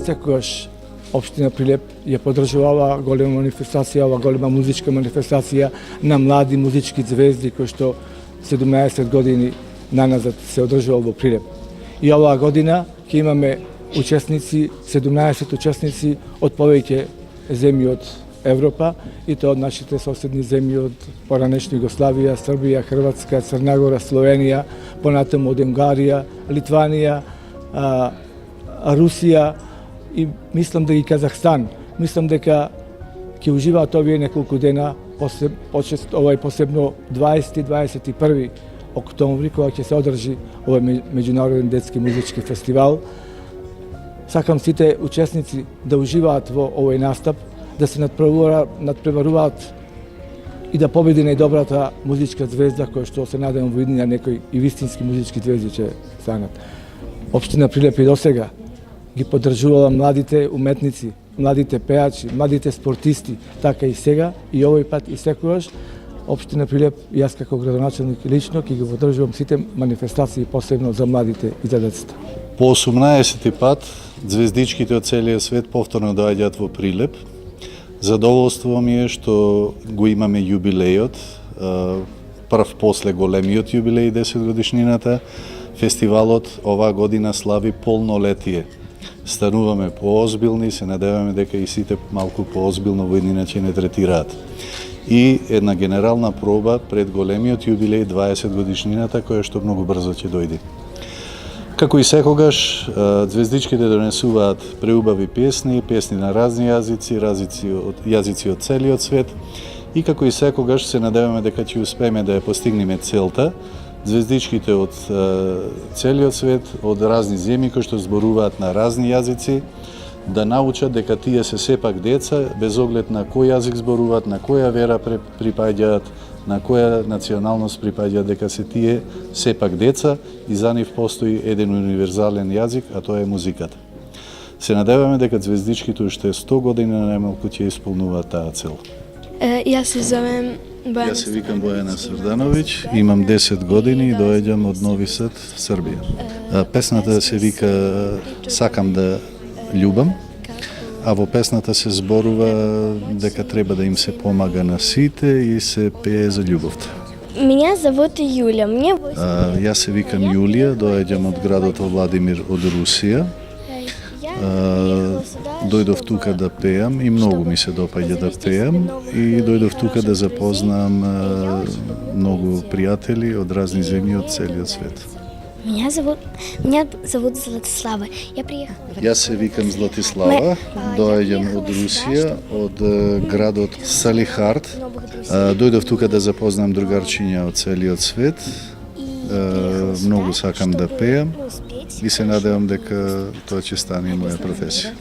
секогаш Општина Прилеп ја поддржува оваа голема манифестација, оваа голема музичка манифестација на млади музички звезди кои што 17 години наназад се одржува во Прилеп. И оваа година ќе имаме учесници, 17 учесници од повеќе земји од Европа, и тоа од нашите соседни земји од поранешна Југославија, Србија, Хрватска, Црна Гора, Словенија, понатаму од Унгарија, Литванија, Русија и мислам да и Казахстан. Мислам дека ќе уживаат овие неколку дена, посебно 20-21 октомври, кога ќе се одржи овој меѓународен детски музички фестивал. Сакам сите учесници да уживаат во овој настап, да се надпреваруваат и да победи најдобрата музичка звезда, која што се надевам во иднина некои и вистински музички звезди ќе станат. Општина Прилеп и досега ги поддржувала младите уметници, младите пеачи, младите спортисти, така и сега, и овој пат и секогаш. Општина Прилеп и јас како градоначелник лично ќе ги поддржувам сите манифестации, посебно за младите и за децата. По 18 пат звездичките од целиот свет повторно доаѓаат во Прилеп. Задоволство ми е што го имаме јубилејот, прв после големиот јубилеј 10 годишнината. Фестивалот оваа година слави полнолетие. Стануваме поозбилни, се надеваме дека и сите малку поозбилно во иднина ќе не третираат. И една генерална проба пред големиот јубилеј 20 годишнината, која што многу брзо ќе дојде. Како и секогаш, звездичките донесуваат преубави песни, песни на разни јазици од целиот свет, и како и секогаш се надеваме дека ќе успееме да ја постигнеме целта. Звездичките од целиот свет, од разни земји кои што зборуваат на разни јазици, да научат дека тие се сепак деца, без оглед на кој јазик зборуваат, на која вера припаѓаат, на која националност припаѓаат, дека се тие сепак деца и за нив постои еден универзален јазик, а тоа е музиката. Се надеваме дека звездичките уште 100 години најмалку ќе исполнуваат таа цел. Јас се зовем Бојана. Јас се викам Бојана Срдановиќ, имам 10 години и доаѓам од Нови Сад, Србија. Песната се вика "Сакам да љубам", а во песната се зборува дека треба да им се помага на сите и се пее за љубовта. Меня зовут Юля. Јас се викам Јулија, доаѓам од градот Владимир од Русија. Дојдов тука да пеам и многу ми се допаѓа да пеам, и дојдов тука да запознам многу пријатели од разни земји од целиот свет. Меня зовут Златислава. Јас се викам Златислава, доаѓам од Русија, од градот Салихард. Дојдов тука да запознам другарчиња од целиот свет. Многу сакам да пеам и се надевам дека тоа ќе стане моја професија.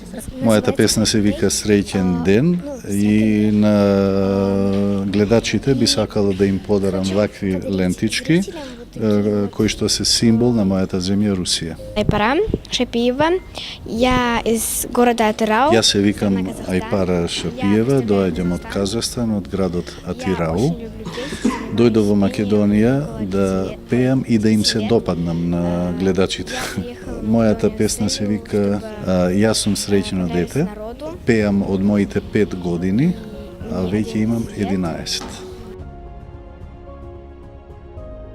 Мојата песна се вика "Среќен ден", и на гледачите би сакала да им подарам вакви лентички кои што се символ на мојата земја Русија. Айпара Шапиева, ја из города Атирау. Јас се викам Айпара Шапиева, доаѓам од Казахстан, од градот Атирау. Дојдов во Македонија да пеам и да им се допаднам на гледачите. Мојата песна се вика "Јас сум среќено дете". Пеам од моите 5 години, а веќе имам 11.